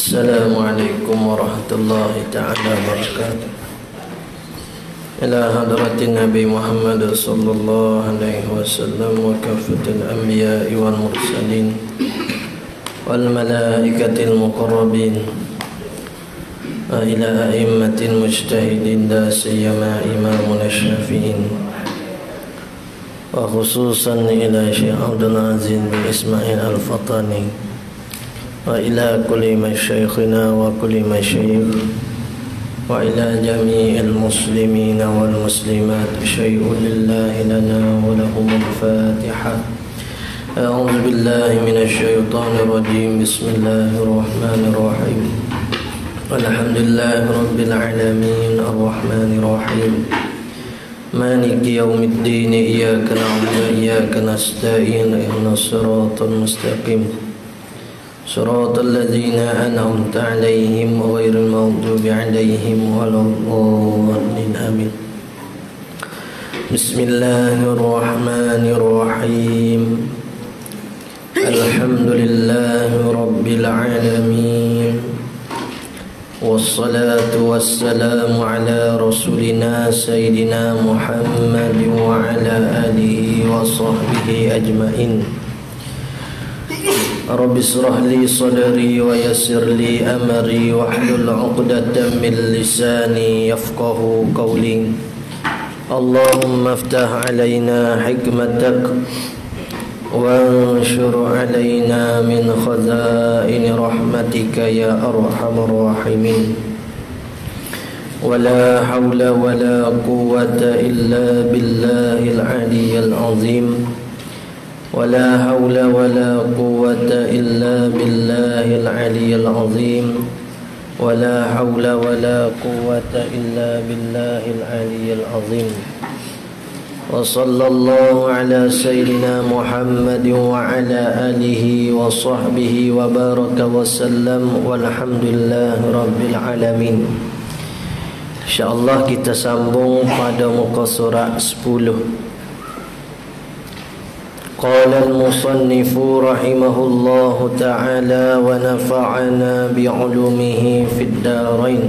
Assalamualaikum warahmatullahi ta'ala wabarakatuh. Ila hadratin Nabi Muhammad sallallahu alaihi wasallam wa kafatil anbiya'i wal mursalin wal malaikatil muqarrabin wa ila a'immatil mujtahidin la siyama imamuna syafi'in wa khususan ila Syekh Abdul Aziz bin Ismail Al-Fatani wa ila kulli masyayikhina wa kulli masyayikh wa ila jami'il muslimina wal muslimat syai'un lillahi lana wa lahumul fatihah. A'udzu billahi minasy syaithanir rajim. Bismillahirrahmanirrahim. Alhamdulillahi rabbil alamin arrahmanir rahim maliki yaumiddin iyyaka na'budu wa iyyaka nasta'in ihdinas siratal mustaqim صراط الذين أنعمت عليهم غير المغضوب عليهم ولا الضالين آمين. بسم الله الرحمن الرحيم الحمد لله رب العالمين والصلاة والسلام على رسولنا سيدنا محمد وعلى آله وصحبه أجمعين. Rabbi israh li sadri wa yassir li amri wahlul 'uqdatam min lisani yafqahu qawli. Allahumma iftah 'alaina hikmatak wanshur 'alaina min khazaini rahmatika ya arhamar rahimin. Wala hawla wala quwwata illa billahil 'aliyyil 'azim. ولا حول ولا قوة إلا بالله العلي العظيم ولا حول ولا قوة إلا بالله العلي العظيم وصلى الله على سيدنا محمد وعلى آله وصحبه وبارك وسلم والحمد لله رب العالمين. InsyaAllah kita sambung pada muka surat 10. قال المصنف رحمه الله تعالى ونفعنا بعلومه في الدارين.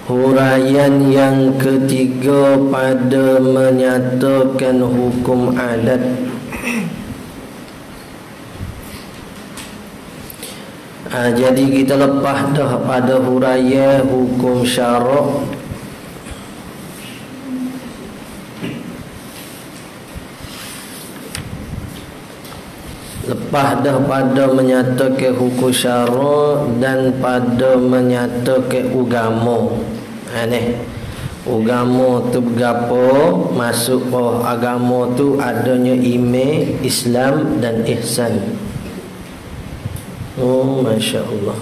Huraian yang ketiga pada menyatakan hukum adat. Jadi kita lepas dah pada huraian hukum syarak. Lepas dah pada menyatakan hukum syarak dan pada menyatakan agama. Agama tu bergapo? Masuk agama tu adanya iman, Islam dan ihsan. Oh, masya-Allah.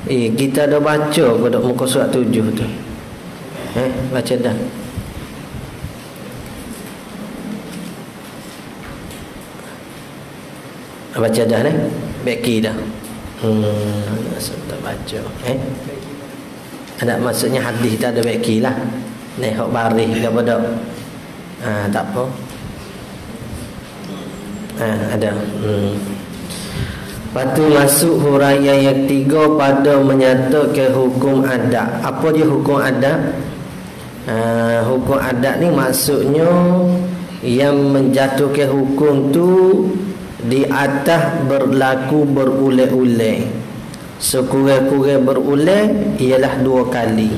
Kita dah baca pada muka surat 7 tu. Baca dah. Baca dah ni? Beki dah. Tak baca. Ada maksudnya hadis tak ada beki lah. Ni hok baris ke pada. Tak apa. Ada. Lepas tu masuk huraian yang 3 pada menyatakan hukum adat. Apa dia hukum adat? Hukum adat ni maksudnya yang menjatuhkan hukum tu di atas berlaku berulang-ulang. Sekurang-kurang berulang ialah 2 kali.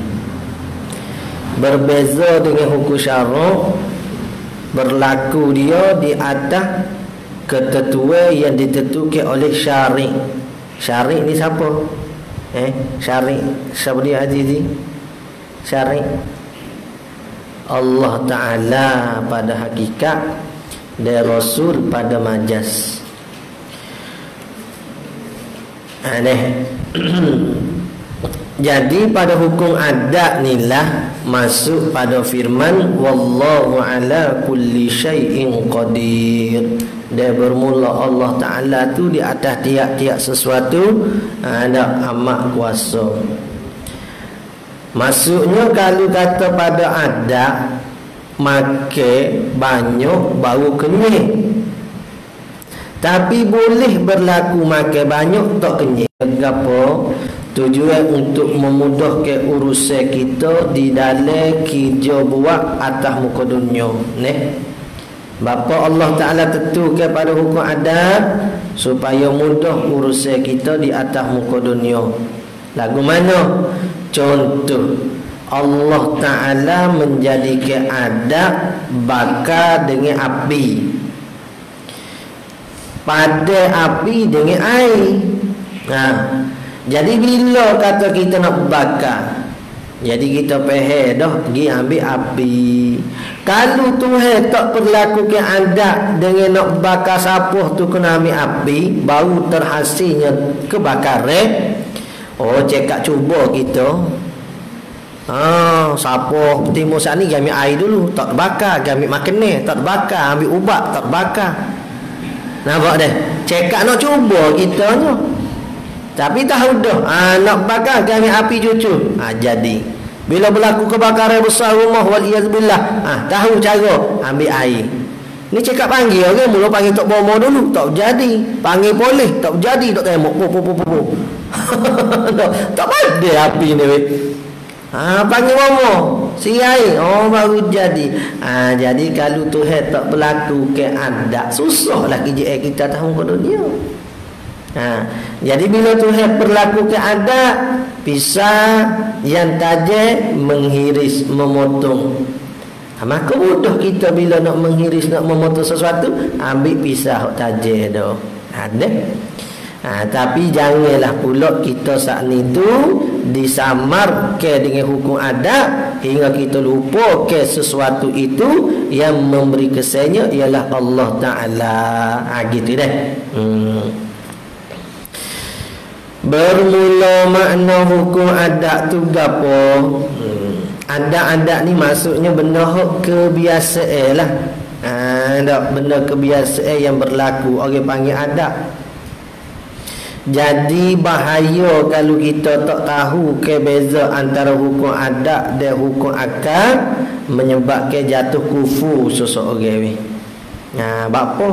Berbeza dengan hukum syarak, berlaku dia di atas ketentuan yang ditentukan oleh syarik. Syarik ni siapa? Syarik siapa dia Azizi? Syarik Allah Ta'ala pada hakikat dan Rasul pada majas. Jadi pada hukum adat nilah masuk pada firman wallahu ala kulli syai'in qadir. Dan bermula Allah Ta'ala tu di atas tiap-tiap sesuatu ada amat kuasa. Maksudnya kalau kata pada adat makan banyak baru kenyang. Tapi boleh berlaku makan banyak tak kenyang. Gapo? Tujuan untuk memudahkan urusan kita di dalam kerja buat atas muka dunia. Neh. Bapa Allah Ta'ala tentukan pada hukum adat supaya mudah urusan kita di atas muka dunia. Lagu mana? Contoh, Allah Ta'ala menjadikan adat bakar dengan api, pada api dengan air. Jadi bila kata kita nak bakar, jadi kita pergi dah pergi ambil api. Kalau Tuhan tak perlakukan adat dengan nak bakar sapuh tu kena ambil api, baru terhasilnya kebakaran. Oh, cekak cuba kita. Sapuh timur sana ni ambil air dulu, tak bakar, ambil makanan, tak bakar, ambil ubat, tak bakar. Nampak dah? Cekak nak cuba kita tu. Tapi tahu dah, nak bakar ambil api cucu. Jadi bila berlaku kebakaran besar rumah waliyazbillah, tahu cara ambil air. Ni cakap panggil orang, mula panggil tok bomo dulu, tak jadi. Panggil polis, tak jadi, tak tembok. Tak ada api ni weh. Panggil bomo, si air, baru jadi. Jadi kalau Tuhan tak berlaku ke adat, susahlah kerja kita tahu ke dunia. Jadi bila Tuhan berlaku ke adat, pisah yang tajam menghiris, memotong. Maka mudah kita bila nak menghiris, nak memotong sesuatu, ambil pisah tajam dah. Ada. Tapi janganlah pula kita saat ni tu disamarkan dengan hukum adat hingga kita lupa ke sesuatu itu yang memberi kesannya ialah Allah Ta'ala. Gitu dah. Bermula makna hukum adat tu gapo? Adat-adat ni maksudnya benda kebiasaan lah. Benda kebiasaan yang berlaku, orang panggil adat. Jadi bahaya kalau kita tak tahu ke beza antara hukum adat dan hukum akal, menyebabkan jatuh kufur seseorang. Bapa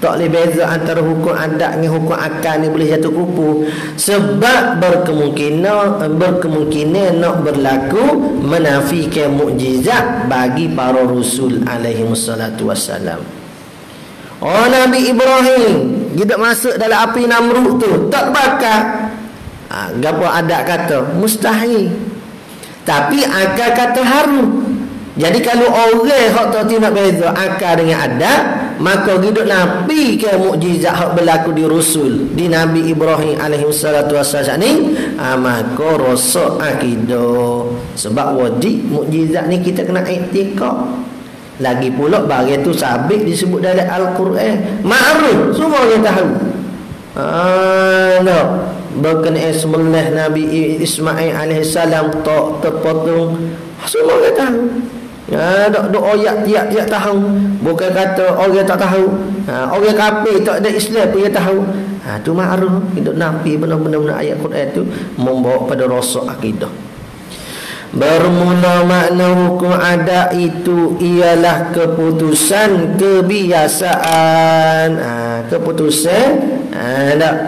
tak boleh beza antara hukum adat dengan hukum akal ni boleh jatuh kufur, sebab berkemungkinan nak berlaku menafikan mukjizat bagi para rasul alaihi wassalatu wassalam. Nabi Ibrahim dia masuk dalam api Namrud tu, tak bakar. Gapo adat kata mustahil, tapi akal kata harum. Jadi kalau orang hak tak nak beza akal dengan adat, maka hidup Nabi ke mukjizat hak berlaku di Rasul, di Nabi Ibrahim alaihi wassalatu wassalam ni, maka rosak akidah. Sebab wajib mukjizat ni kita kena iktikad. Lagi pula bahagian tu sabit disebut dalam Al-Quran, ma'ruf, semua orang tahu. Berkenaan sembelih Nabi Ismail alaihissalam tak terpotong, semua orang tahu. Dok ayat tiap-tiap tahu. Bukan kata orang tak tahu. Orang kafir tak ada Islam pun dia tahu. Tu ma'ruf. Hidup Nabi benar-benar ayat Quran tu membawa pada rosak akidah. Bermula makna hukum adat itu ialah keputusan kebiasaan. Keputusan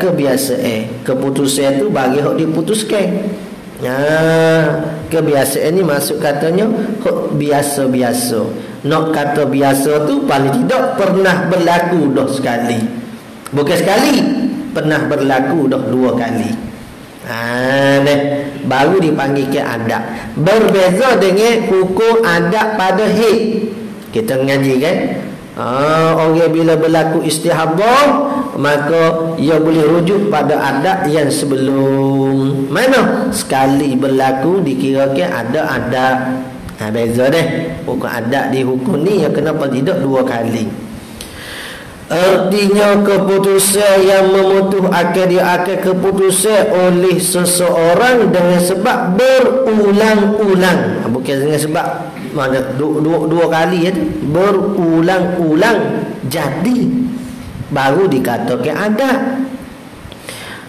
kebiasaan. Keputusan tu bagi hak diputuskan. Kebiasaan ni maksud katanya hak biasa-biasa. Nak kata biasa tu paling tidak pernah berlaku dah sekali. Bukan sekali, pernah berlaku dah 2 kali. Baru dipanggil ke adat. Berbeza dengan hukum adat pada haid. Kita mengaji kan, orang bila berlaku istihadah, maka ia boleh rujuk pada adat yang sebelum. Mana sekali berlaku dikirakan ada adat. Beza deh. Hukum adat di hukum ni yang kenapa tidak 2 kali. Artinya keputusan yang memutus akal keputusan oleh seseorang dengan sebab berulang-ulang. Bukan dengan sebab mana dua kali itu, berulang-ulang jadi baru dikatakan adat.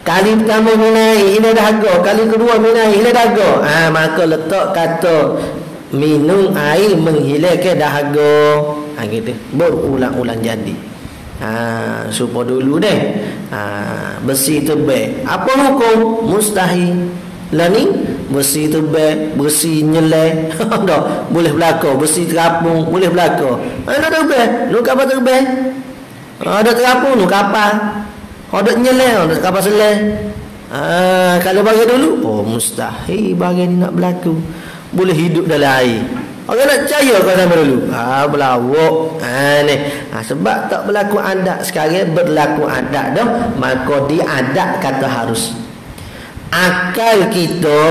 Kali pertama minai hilang dahaga, kali kedua minai hilang dahaga, maka letak kata minum air menghilangkan dahaga. Gitu, berulang-ulang jadi. Supaya dulu deh. Besi tebal. Apa hukum? Mustahil. Lah ni besi tebal, besi nyelai. Dah boleh berlaku. Besi terapung boleh berlaku. Nak tebal, nu kapal tebal. Ada terapung nu kapal. Ada nyelai, ada kapal selai. Kalau bagi dulu, mustahil bagi ni nak berlaku. Boleh hidup dalam air. Orang nak percaya kau sampai dulu. Berlawak. Ni. Sebab tak berlaku adat. Sekarang berlaku adat dah. Maka di adat kata harus. Akal kita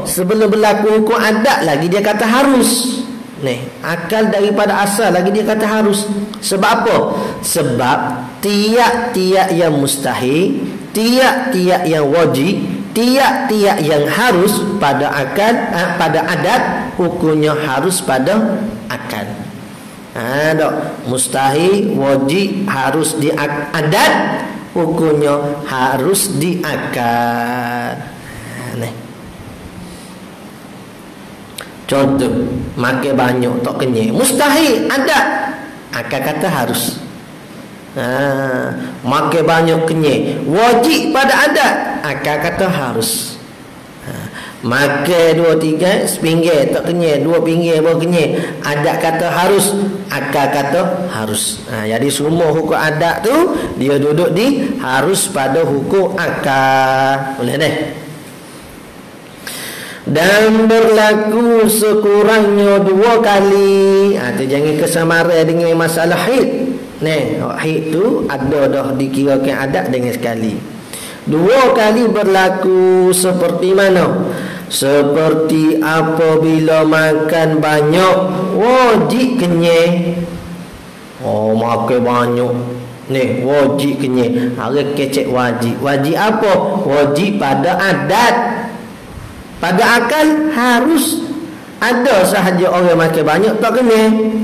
sebelum berlaku hukum adat lagi dia kata harus. Ni, akal daripada asal lagi dia kata harus. Sebab apa? Sebab tiap-tiap yang mustahil, tiap-tiap yang wajib, tiap-tiap yang harus pada akal, pada adat, hukumnya harus pada akal. Dok, mustahil, wajib, harus di adat, hukumnya harus di akal. Contoh, makan banyak tak kenyang, mustahil, adat, akal kata harus. Makan banyak kenyang, wajib pada adat, akal kata harus. Makan 2-3 sepinggir tak kenyang, 2 pinggir baru kenyang, adat kata harus, akal kata harus. Jadi semua hukum adat tu dia duduk di harus pada hukum akal. Boleh deh. Dan berlaku sekurangnya 2 kali. Tu jangan kesamaran dengan masalah haid. Haid tu ada dah dikirakan adat dengan sekali. 2 kali berlaku seperti mana? Seperti apabila makan banyak wajib kenyang. Makan banyak ni wajib kenyang. Hari kecek wajib. Wajib apa? Wajib pada adat. Pada akal harus. Ada sahaja orang makan banyak tak kenyang.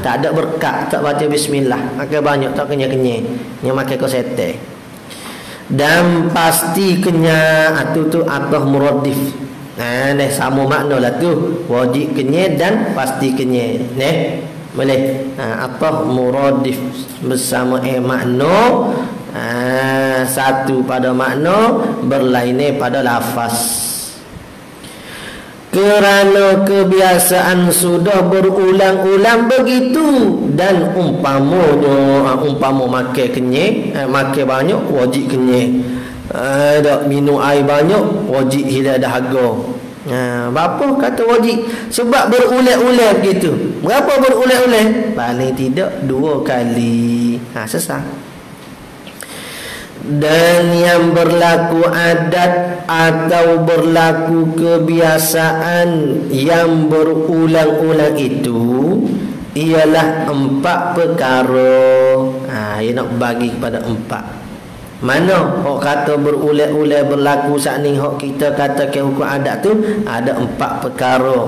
Tak ada berkat, tak baca bismillah, makan banyak tak kenyang-kenyang. Yang makan kau sete. Dan pasti kenyang, tu atau muradif. Sama makna lah tu. Wajib kenyang dan pasti kenyang. Boleh. Atau muradif bersama makna. Satu pada makna, berlainan pada lafaz. Kerana kebiasaan sudah berulang-ulang begitu. Dan umpamanya makan kenyang, makan banyak wajib kenyang, minum air banyak wajib hilang dahaga. Berapa kata wajib? Sebab berulang-ulang begitu. Berapa berulang-ulang? Paling tidak 2 kali. Sesat. Dan yang berlaku adat atau berlaku kebiasaan yang berulang-ulang itu ialah 4 perkara. Ia nak bagi kepada 4. Mana hok kata berulang-ulang berlaku saat ni, hok kita katakan hukum adat tu ada 4 perkara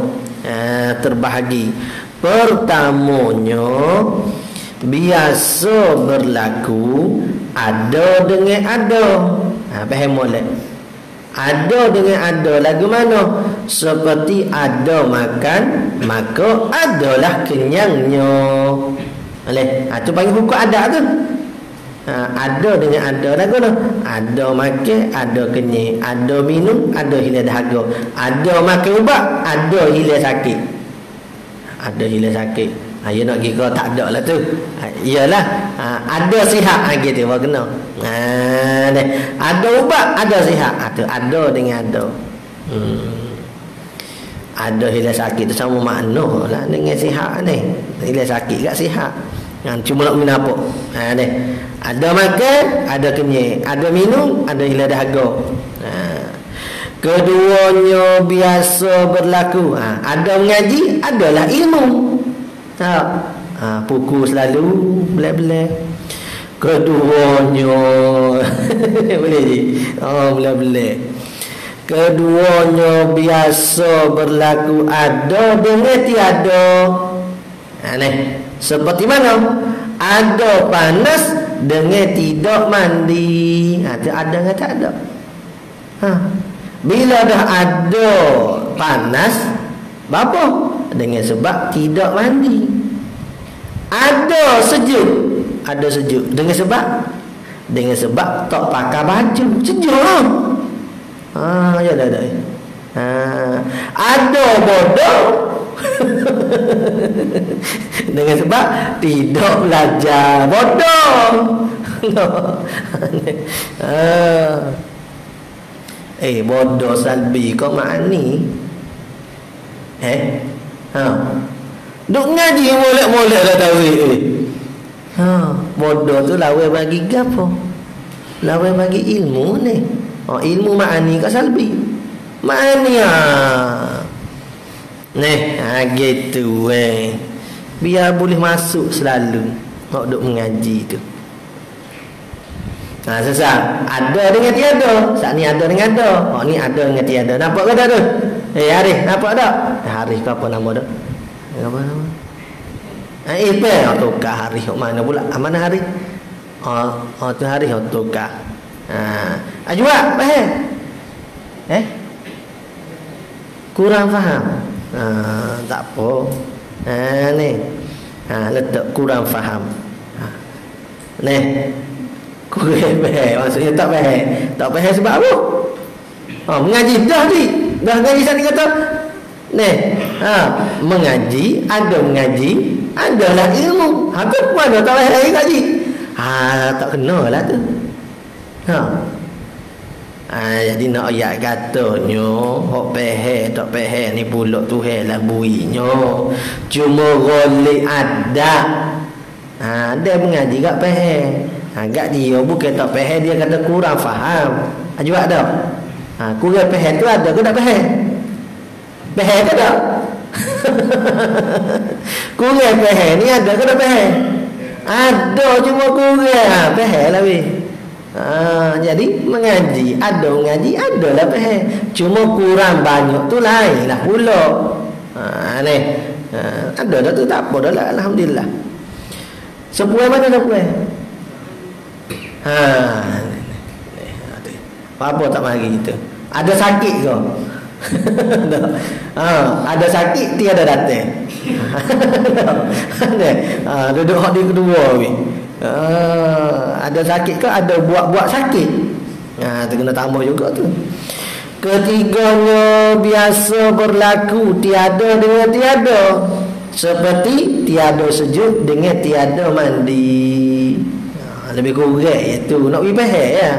terbahagi. Pertamanya, biasa berlaku ada dengan ada. Faham boleh? Ada dengan ada lagu mana? Seperti ada makan, maka adalah kenyangnya. Boleh? Tu panggil hukum adat tu. Ada dengan ada lagu mana? Ada makan, ada kenyang, ada minum, ada hilang dahaga. Ada makan ubat, ada hilang sakit. Ada hilang sakit. Ya nak kira tak ada lah tu. Iyalah, ada sihat gitu baru kena. Ada ubat, ada sihat. Tu ada dengan ada. Ada hilang sakit tu sama makna lah dengan sihat ni. Hilang sakit kat sihat. Cuma nak minum apa? Ada makan, ada kenyang, ada minum, ada hilang dahaga. Keduanya biasa berlaku. Ada mengaji, adalah ilmu. Pukul selalu belak-belak. Keduanya boleh je. Belak-belak. Keduanya biasa berlaku ada dengan tiada. Seperti mana? Ada panas dengan tidak mandi. Ada dengan tak ada. Bila dah ada panas, berapa? Dengan sebab tidak mandi. Ada sejuk, ada sejuk. Dengan sebab tak pakai baju, sejuk lah. Ya dah. Ada bodoh dengan sebab tidak belajar, bodoh. Bodoh salbi kau mani. Duk ngaji molek-molek dah tahu. Bodoh tu lawa bagi gapo? Lawa bagi ilmu ni. Ilmu ma'ani ke salbi? Ma'ani gitu biar boleh masuk selalu nak duk mengaji tu. Sesat ada dengan tiada. Saat ni ada dengan ada. Ni ada dengan tiada. Nampak ke tak tu? Arif, nampak tak? Arif ke apa nama tu? Apa nama? Tukar Arif. Mana pula? Mana Arif? Tu Arif tukar. Ajwa, faham? Kurang faham. Tak apa. Ni. Letak kurang faham. Ni. Kurang faham. Maksudnya tak faham. Tak faham sebab apa? Mengaji dah ni. Dah ngaji sana kata. Ni. Mengaji, adalah ilmu. Habis mana tak faham lagi ngaji? Tak kena lah tu. Jadi nak ayat katanya hok pehe tak pehe ni pulak Tuhan lah buinya. Cuma golek ada. Dia mengaji gak pehe. Gak dia bukan tak pehe, dia kata kurang faham. Juga ada. Kurang pehe tu ada ke tak pehe? Pehe ke tak? Kurang pehe ni ada ke tak pehe? Ada, cuma kurang pehe lah weh. Jadi mengaji, adalah faham. Cuma kurang banyak tu lain lah pula. Ada dah tu tak apa dah lah, alhamdulillah. Sepuai mana dah puai? Apa tak mari kita? Ada sakit ke? Ada sakit tiada datang. Duduk hak di kedua weh. Ada sakit ke? Ada buat sakit. Tu kena tambah juga tu. Ketiganya biasa berlaku tiada dengan tiada. Seperti tiada sejuk dengan tiada mandi. Lebih kurang itu. Nak pergi faham ya.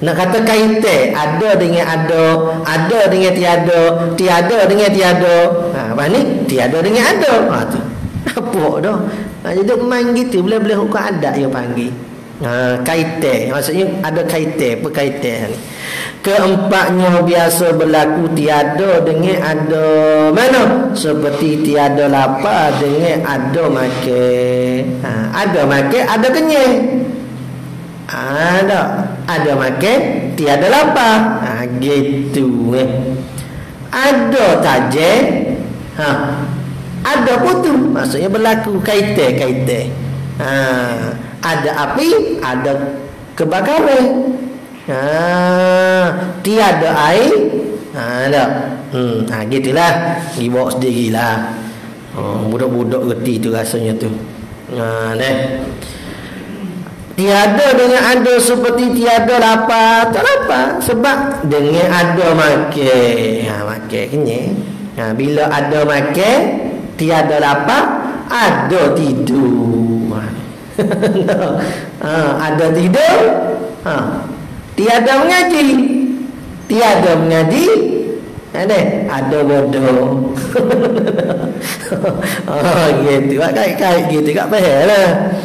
Nak kata kaitan ada dengan ada dengan tiada dengan tiada. Apa ni? Tiada dengan ada. Tu. Apa dah? Jadi main gitu boleh hukum adat yang panggil. Kaitan, maksudnya ada kaitan, perkaitan ni. Keempatnya biasa berlaku tiada dengan ada. Mana? Seperti tiada lapar dengan ada makan. Ada makan, ada kenyang. Ada makan, tiada lapar. Gitu Ada tajam. Ada putu, maksudnya berlaku kaitan. Ada api, ada kebakaran. Tiada air, ada. Gitulah. Pergi bawa sendirilah. Budak-budak reti tu rasanya tu. Tiada dengan ada seperti tiada lapar. Tak lapar sebab dengan ada makan. Makan kenyang. Bila ada makan, tiada lapar, ada tidur. Ada tidur, tiada mengaji. Ada bodoh. Gitu. Kait-kait gitu tak faham lah.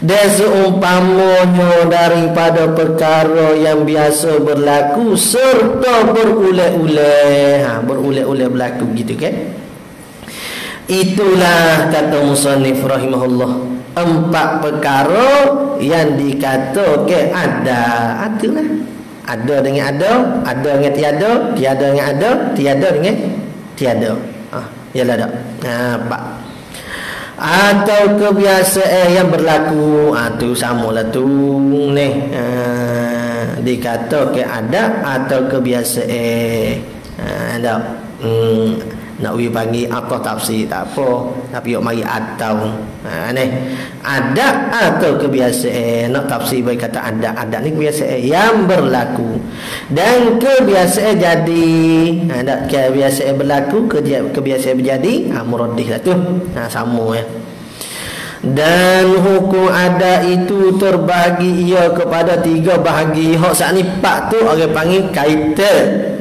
Dan seumpamanya daripada perkara yang biasa berlaku serta berulang-ulang. Berulang-ulang berlaku gitu kan. Itulah kata musannif rahimahullah, 4 perkara yang dikatakan ada. Itulah. Ada dengan ada dengan tiada, tiada dengan ada, tiada dengan tiada. Yalah tak? 4. Atau kebiasaan yang berlaku, tu samalah tu ni. Dikatakan ada atau kebiasaan. Ada. nak we panggil apa tafsir tak apa, tapi yok mari atau ni adat atau kebiasaan. Nak tafsir bagi kata adat ni kebiasaan yang berlaku dan kebiasaan jadi. Adat kebiasaan berlaku, kebiasaan berjadi, muradih lah tu. Sama ya. Dan hukum adat itu terbahagi ia kepada 3 bahagi. Hak sak ni 4 tu orang panggil kaitan,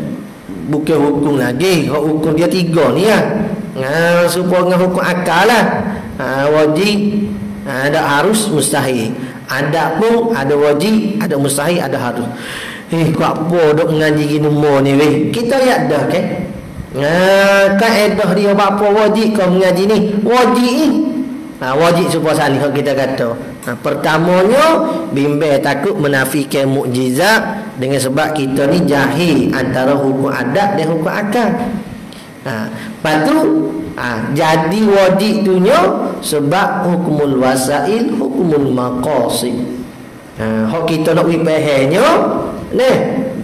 bukan hukum lagi. Hak hukum dia 3 ni lah. Supaya dengan hukum akal lah. Wajib, ada harus, mustahil. Ada pun ada wajib, ada mustahil, ada harus. Kau apa duk mengaji gini semua ni weh? Kita lihat dah kan. Kaedah dia apa wajib kau mengaji ni? Wajib ni. Wajib supaya sani kita kata. Pertamanya bimbang takut menafikan mukjizat dengan sebab kita ni jahil antara hukum adat dan hukum akal. Lepas tu jadi wajib tunya sebab hukumul wasail, hukumul maqasid. Hak kita nak wipahannya ni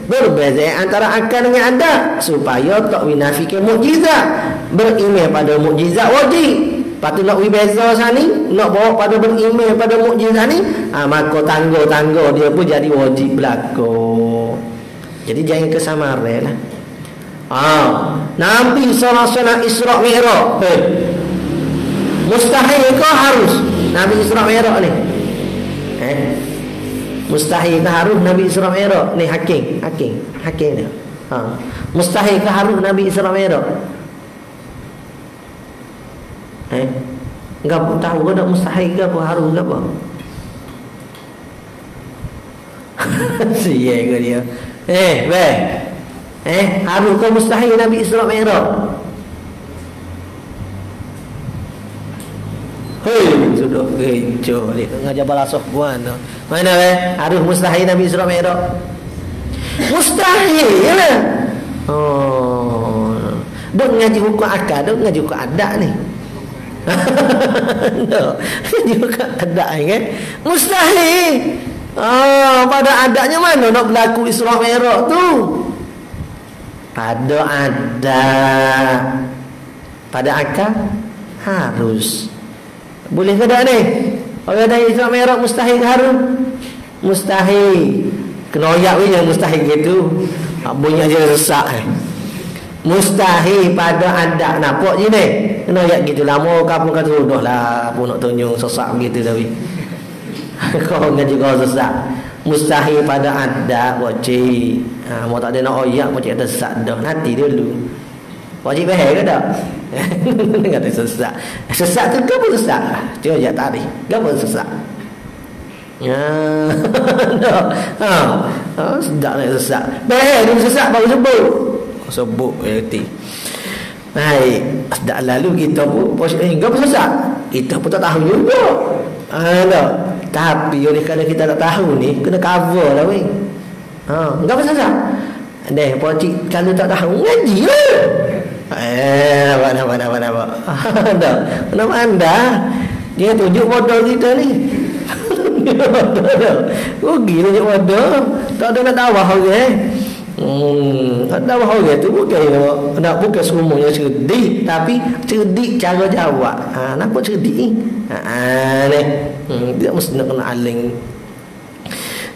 berbeza antara akal dengan adat supaya tak menafikan mukjizat. Beriman pada mukjizat wajib. Lepas tu nak beza sani, nak bawa pada beriman pada mukjizat ni, maka tangga-tangga dia pun jadi wajib berlaku. Jadi jangan kesamaran lah. Nabi SAW Isra' Mi'raj. Mustahil ke harus Nabi Isra' Mi'raj ni? Mustahil ke harus Nabi Isra' Mi'raj ni? Hakim ni. Mustahil ke harus Nabi Isra' Mi'raj? Enggak tahu ke tak mustahil ke apa, harus ke apa? Siap ke dia? Harus ke mustahil Nabi Isra' Mi'raj? Sudah kecoh ni ngajar balasah puan. Mana harus mustahil Nabi Isra' Mi'raj? Mustahil lah. Dok ngaji hukum akal, dok ngaji hukum adat ni. Juga adat kan? Mustahil. Pada adatnya mana nak berlaku Isra' Mi'raj tu? Pada adat, pada akal harus. Boleh ke tak ni? Orang ada Isra' Mi'raj mustahil ke harus? Mustahil. Kena oyak yang mustahil gitu. Bunyi aja sesak. Mustahil pada adat. Nampak je ni? Kena ayat gitu lama kau pun kata sudah lah pun nak tunjuk sesak begitu tapi kau ngaji kau sesak. Mustahil pada adat wajib. Mau tak ada nak ayat macam kata sesak dah nanti dulu. Wajib bahaya ke tak? Kata sesak. Sesak tu kau pun sesak. Dia ayat tadi. Kau pun sesak. Sedap nak sesak. Bahaya dia sesak baru sebut erti. Baik, dah lalu kita pun enggak sesat. Kita pun tak tahu juga. Tapi oleh kerana kita tak tahu ni, kena cover lah weh. Enggak sesat. Deh, pocik kalau tak tahu ngaji lah. Nampak. Kenapa anda? Dia tunjuk bodoh kita ni. Rugi tunjuk bodoh. Tak ada nak tahu orang. Ada orang tu bukan semuanya cerdik, tapi cerdik cara jawab. Nampak cerdik ni? Tidak mesti nak kena aling.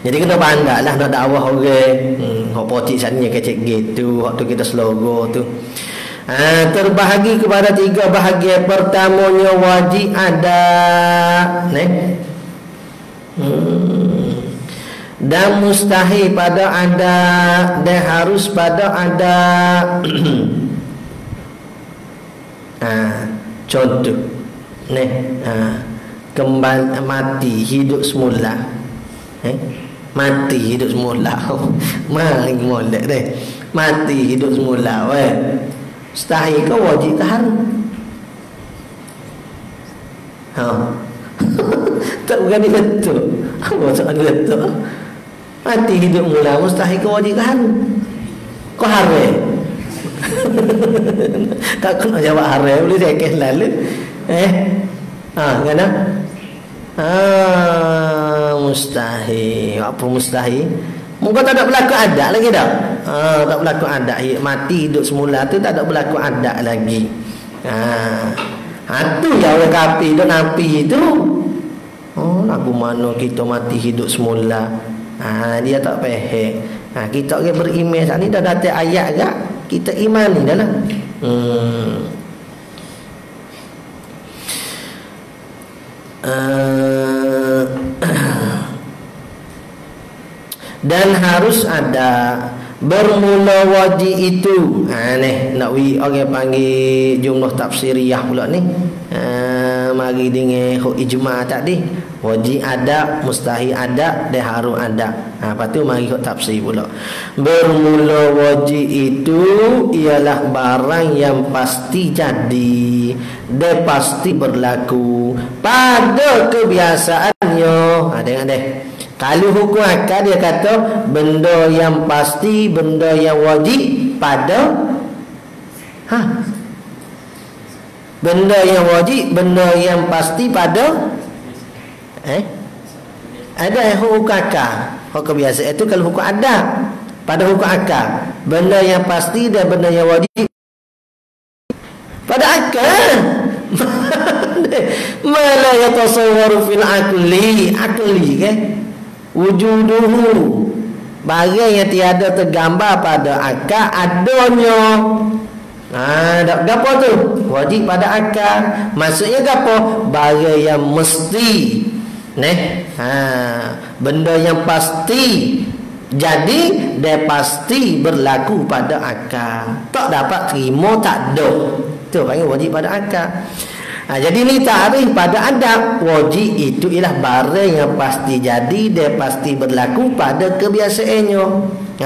Jadi kena pandai lah nak dakwah orang. Hak pocik sana kecek gitu, waktu kita slogo tu. Terbahagi kepada 3 bahagian. Pertamanya wajib ada dan mustahil pada ada dan harus pada ada. Contoh kembali mati hidup semula. Mati hidup semula. Mari molek deh. Mati hidup semula mustahil ke wajib ke harus? Tak berani betul. Apa tak berani betul? Mati hidup mula mustahil ke wajib ke harus? Kau harus? Tak kena jawab harus. Boleh saya kes lalu. Kenapa? Mustahil. Apa mustahil? Muka tak ada berlaku adat lagi dah. Tak berlaku adat. Mati hidup semula tu tak ada berlaku adat lagi. Tu yang orang kafir hidup napi tu. Lagu mana kita mati hidup semula. Dia tak faham. Kita orang beriman saat ni dah datang ayat gak. Kita imani dah lah. Dan harus ada bermula wajib itu. Nak orang panggil jumlah tafsiriyah pula ni. Mari dengan ijma' tadi. Wajib ada, mustahil ada, dan harus ada. Lepas tu mari tafsir pula. Bermula wajib itu ialah barang yang pasti jadi, dan pasti berlaku pada kebiasaannya. Tengok deh. Kalau hukum akal dia kata benda yang pasti, benda yang wajib pada benda yang wajib, benda yang pasti pada ada hukum akal. Hukum biasa itu kalau hukum ada pada hukum akal. Benda yang pasti dan benda yang wajib pada akal. Mala yatasawwaru fil akli kan? Wujuduhu, barang yang tiada tergambar pada akal adanya. Gapo tu? Wajib pada akal. Maksudnya gapo? Barang yang mesti. Benda yang pasti jadi dan pasti berlaku pada akal. Tak dapat terima, tak ada. Tu panggil wajib pada akal. Jadi ni tarikh pada adab. Wajib itu ialah barang yang pasti jadi dan pasti berlaku pada kebiasaannya.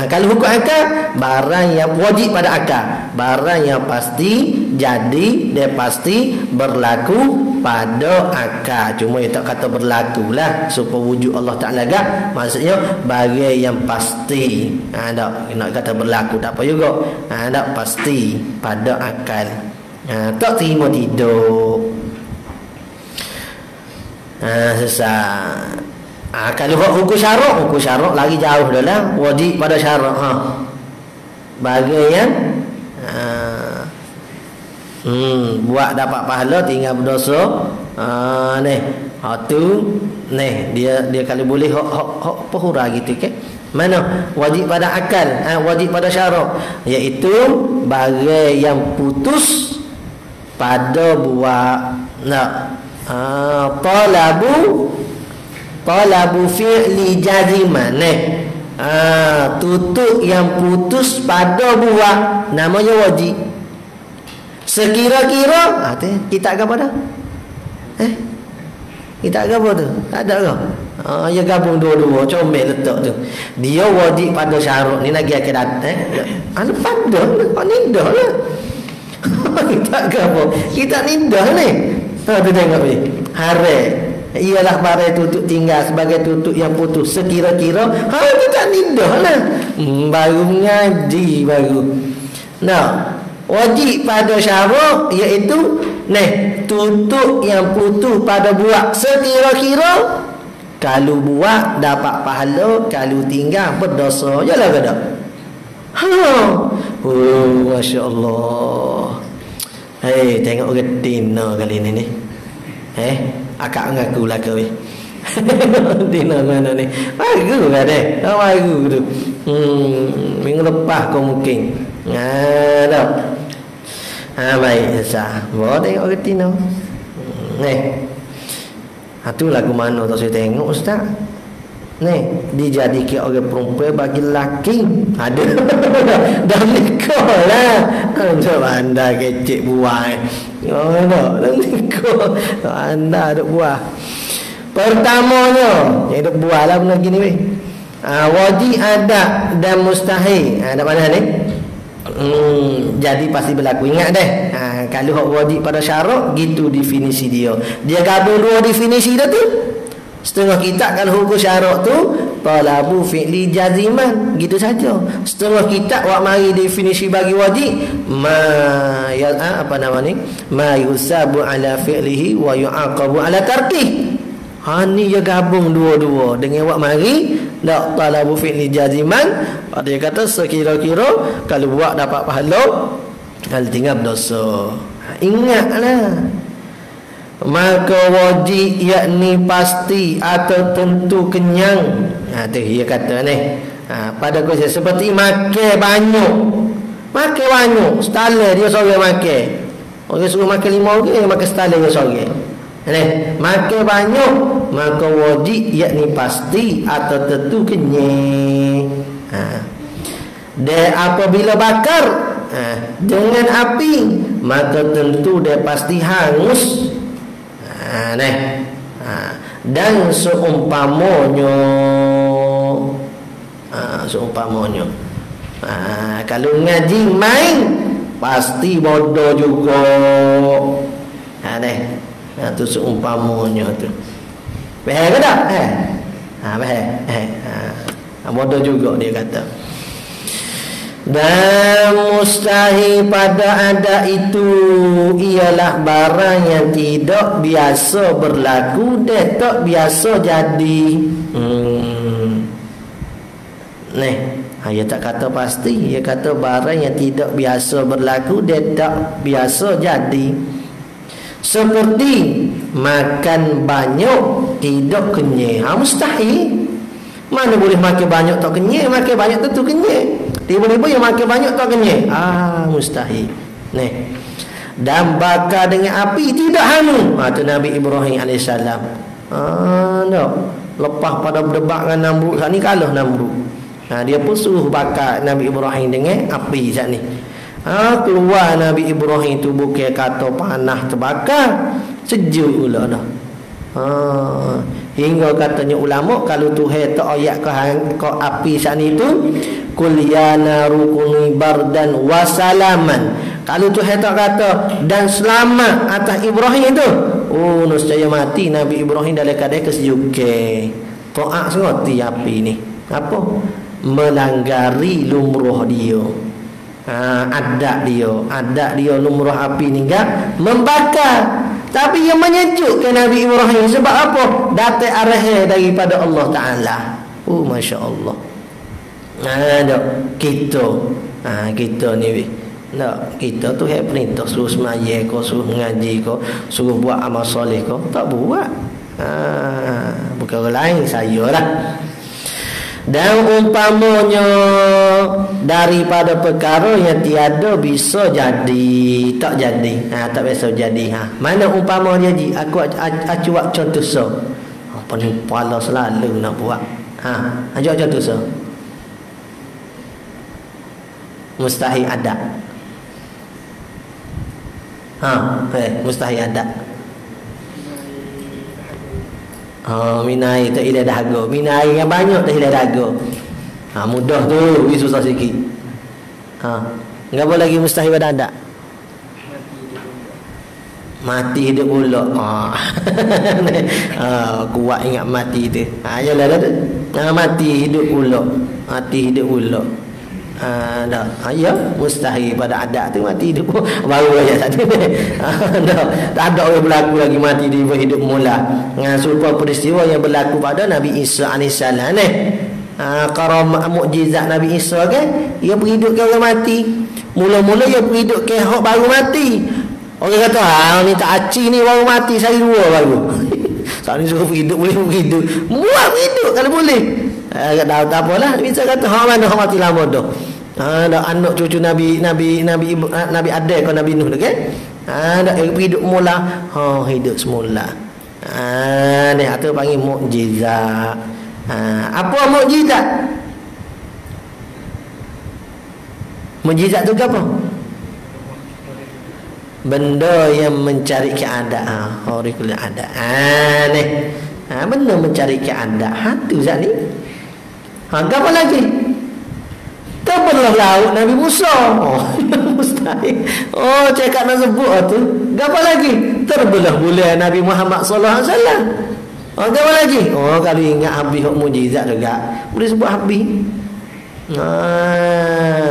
Kalau hukum akal, barang yang wajib pada akal, barang yang pasti jadi dan pasti berlaku pada akal. Cuma dia tak kata berlaku lah supaya wujud Allah Ta'ala gak. Maksudnya barang yang pasti. Nak kata berlaku tak apa juga. Tak pasti pada akal. Tak terima tidur. Susah. Kalau hukum syarak lagi jauh dah lah. Wajib pada syarak. Bagi yang buat dapat pahala tinggal berdosa. Dia kalau boleh hak pahura gitu ke. Mana wajib pada akal, wajib pada syarak, iaitu bagi yang putus pada buat talabu fi'li jaziman. Tutup yang putus pada buat namanya wajib. Sekira-kira kita agak pada kita agak apa tu? Tak ada ke? Ya gabung dua-dua, comel letak tu. Dia wajib pada syarat ni lagi akan datang. Pada nindah lah. Kita agak apa? Kita nindah ni. Tu tengok ni. Haram ialah barang tutup tinggal sebagai tutup yang putus sekira-kira. Kita nindah lah. Baru ngaji baru. Wajib pada syarat iaitu tutup yang putus pada buat sekira-kira. Kalau buat dapat pahala, kalau tinggal berdosa. Yalah ke tak? Masya Allah. Tengok retina kali ni. Akak mengaku lah kau. Retina mana ni? Bagus kan bagus tu. Minggu lepas kau mungkin. Tak. Baik sah. Bawa tengok retina. Tu lagu mana tak saya tengok ustaz. Dijadikan orang perempuan bagi lelaki. Ada. Dah nikah lah. Coba anda kecik buah. Dah nikah. Anda ada buah. Pertamanya yang ada buah lah benda gini weh. Wajib ada dan mustahil. Ada mana ni? Jadi pasti berlaku. Ingat deh. Kalau hak wajib pada syarat, gitu definisi dia. Dia gabung dua definisi dah tu. Setengah kitab kalau hukum syarat tu talabu fi'li jaziman, gitu saja. Setengah kitab wak mari definisi bagi wajib ma yusabu ala fi'lihi wa yu'aqabu ala tarkih. Ni dia gabung dua-dua dengan buat mari dak talabu fi'li jaziman. Dia kata sekira-kira kalau buat dapat pahala, kalau tinggal berdosa. Ingatlah. Maka wajib yakni pasti atau tentu kenyang. Tu dia kata ni. Pada khusus seperti makan banyak. Makan banyak, setala dia seorang makan. Orang suruh makan 5 orang, dia makan setala dia seorang. Makan banyak, maka wajib yakni pasti atau tentu kenyang. Dan apabila bakar dengan api, maka tentu dia pasti hangus. Dan seumpamanya kalau ngaji main pasti bodoh juga. Tu seumpamanya tu. Faham ke tak? Faham. Bodoh juga dia kata. Dan mustahil pada adat itu ialah barang yang tidak biasa berlaku dan tak biasa jadi. Dia tak kata pasti, dia kata barang yang tidak biasa berlaku dan tak biasa jadi. Seperti makan banyak tidak kenyang. Mustahil. Mana boleh makan banyak tak kenyang? Makan banyak tentu kenyang. Tiba-tiba yang makan banyak tak kenyang. Mustahil. Dan bakar dengan api tidak hangus. Tu Nabi Ibrahim AS. Lepas pada berdebat dengan Namrud, saat ni kalah Namrud. Dia pun suruh bakar Nabi Ibrahim dengan api saat ni. Keluar Nabi Ibrahim tu bukan kata panah terbakar, sejuk pula dah. Hingga katanya ulama kalau Tuhan tak ayat ke api saat ni tu, kul ya naru kuni bardan wa salaman. Kalau Tuhan tak kata dan selamat atas Ibrahim tu, nescaya mati Nabi Ibrahim dalam keadaan kesejukan. Taat seroti api ni. Apa? Melanggari lumrah dia. Adat dia lumrah api ni kan membakar. Tapi yang menyejukkan Nabi Ibrahim sebab apa? Datang arah daripada Allah Ta'ala. Masya Allah. Kita ni kita tu perintah suruh semaya kau, suruh mengaji kau, suruh buat amal soleh kau, tak buat. Bukan orang lain, saya lah. Dan umpamanya daripada perkara yang tiada bisa jadi, tak jadi, tak biasa jadi. Mana umpama dia ji? Aku buat contoh so. Apa ni kepala selalu nak buat. Ajak contoh so. Mustahil ada. Mustahil ada. Minai tak hilang dahaga. Minai yang banyak tak hilang dahaga. Mudah tu, ini susah sikit. Enggak boleh lagi mustahil pada anda. Mati hidup pula. Kuat ingat mati tu. Yalah dah. Mati hidup pula. Mati hidup pula. Ya, mustahil pada adat tu mati hidup baru aja tadi. Tak ada orang berlaku lagi mati di hidup mula. Serupa peristiwa yang berlaku pada Nabi Isa alaihissalam ni. Karamah mukjizat Nabi Isa kan, dia berhidupkan orang mati. Mula-mula dia berhidupkan hak baru mati. Orang kata ni tak aci ni baru mati, saya dua baru. Saat ni suruh berhidup boleh berhidup. Muat berhidup kalau boleh. Tak apalah, bisa kata mana hak mati lama dah. Ada anak cucu Nabi Adam ke Nabi Nuh kan? Ada hidup mula, hidup semula. Ni atau panggil mukjizat. Apa mukjizat? Mukjizat tu apa? Benda yang mencari keadaan. Horikul ada. Benda mencari keadaan. Tu zat ni. Apa lagi? Terbelah laut Nabi Musa. Mustahil. Cakap nak sebut tu. Apa lagi? Terbelah bulan Nabi Muhammad sallallahu alaihi wasallam. Apa lagi? Kalau ingat habis hak mukjizat juga. Boleh sebut habis.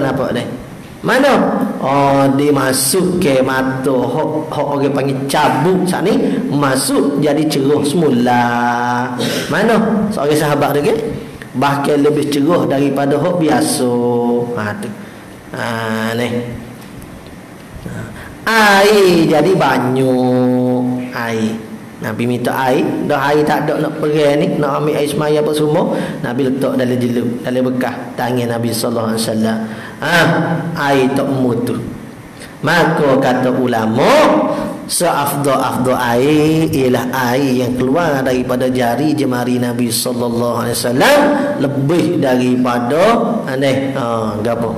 Nampak dah. Mana? Oh, dia masuk ke mata hok orang panggil cabuk sat ni, masuk jadi cerah semula. Mana? Seorang sahabat dia ke? Bahkan lebih cerah daripada hok biasa. Tu. Ni. Air jadi banyak. Air. Nabi minta air, dah air tak ada nak pergi ni, nak ambil air semaya apa semua, Nabi letak dalam jelup, dalam bekas tangan Nabi sallallahu alaihi wasallam. Air tak mutu. Maka kata ulama, seafdal-afdal air ialah air yang keluar daripada jari jemari Nabi sallallahu alaihi wasallam lebih daripada gapo?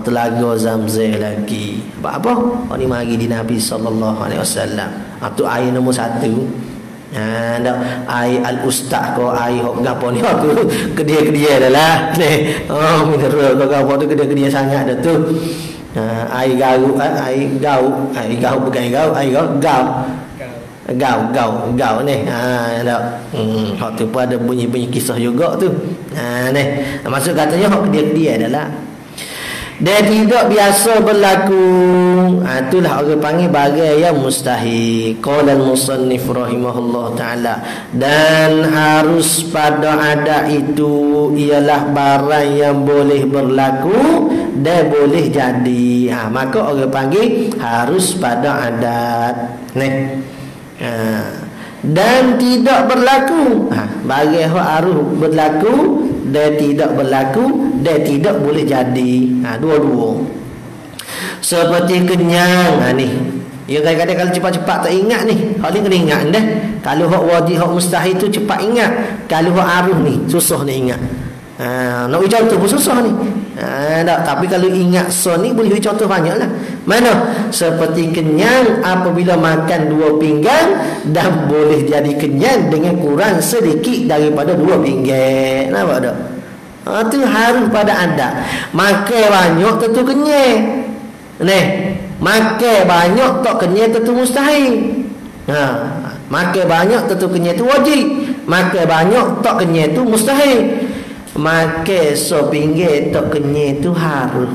Telaga Zamzam lagi. Sebab apa? Ni mari di Nabi sallallahu alaihi wasallam. Tu air nombor 1. Air al-ustaz ko air hok gapo ni tu kedia-kedia dah ni. Mineral ko gapo tu kedia-kedia sangat dah tu. Air gau bukan air gau ni. Hok tu pun ada bunyi-bunyi kisah juga tu. Ni. Maksud katanya hok kedia-kedia dah lah. Dia tidak biasa berlaku. Itulah orang panggil bagai yang mustahil. Qala al-musannif rahimahullah ta'ala. Dan harus pada adat itu ialah barang yang boleh berlaku dan boleh jadi. Maka orang panggil harus pada adat. Dan tidak berlaku. Bagai harus berlaku dan tidak berlaku dan tidak boleh jadi. Dua-dua. Seperti kenyang. Ni. Ya kadang-kadang kalau cepat-cepat tak ingat ni. Hal ni kena ingat dah. Kalau hak wajib, hak mustahil tu cepat ingat. Kalau hak arus ni susah nak ingat. Nak beri contoh pun susah ni. Tak. Tapi kalau ingat ni boleh beri contoh banyak lah. Mana? Seperti kenyang apabila makan 2 pinggan dan boleh jadi kenyang dengan kurang sedikit daripada 2 pinggan. Nampak tak? Itu harus pada adat. Makan banyak tentu kenyang. Makan banyak tak kenyang tentu mustahil. Makan banyak tentu kenyang tu wajib. Makan banyak tak kenyang tu mustahil. Makan sepinggir tak kenyang tu harus.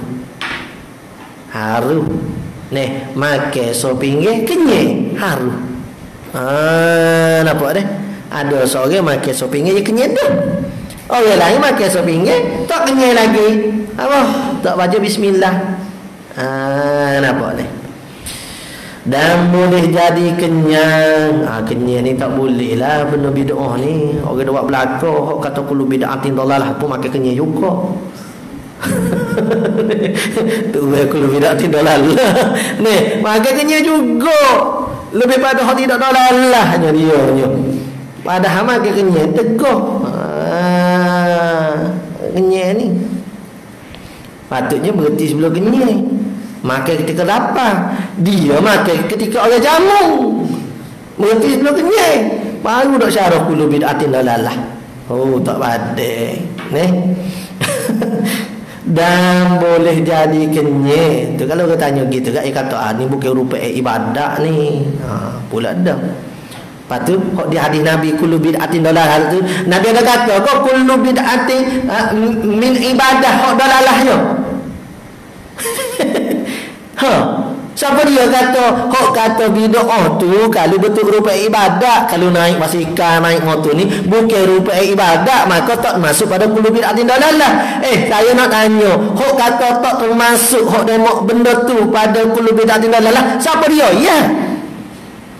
Makan sepinggir kenyang harus. Nampak dah? Ada seorang makan sepinggir je kenyang tu. Orang lain makan sepinggir tak kenyang lagi. Apa? Tak baca bismillah. Nampak ni? Dan boleh jadi kenyang. Kenyang ni tak boleh lah benda bid'ah ni. Orang dah buat belakang kata kullu bid'atin dalalah pun makan kenyang juga. Tu kullu bid'atin dalalah. Ni makan kenyang juga. Lebih pada hak tidak dalalahnya dia nya. Padahal makan kenyang tegah. Kenyang ni patutnya berhenti sebelum kenyang. Makan ketika lapar. Dia makan ketika orang jamu. Berhenti sebelum kenyang. Baru dak syarah kullu bid'atin dalalah. Tak badai. Dan boleh jadi kenyang. Tu kalau orang tanya gitu kan, kata ni bukan rupa ibadat ni. Pula dah. Lepas tu di hadis Nabi kullu bid'atin dalalah tu, Nabi ada kata kau kullu bid'atin min ibadah hak dalalahnya. Siapa dia kata hak kata bid'ah tu kalau betul rupa ibadat, kalau naik basikal, naik motor ni bukan rupa ibadat, maka tak masuk pada kullu bid'atin dalalah. Saya nak tanya, hak kata tak termasuk hak demo benda tu pada kullu bid'atin dalalah, siapa dia? Ya.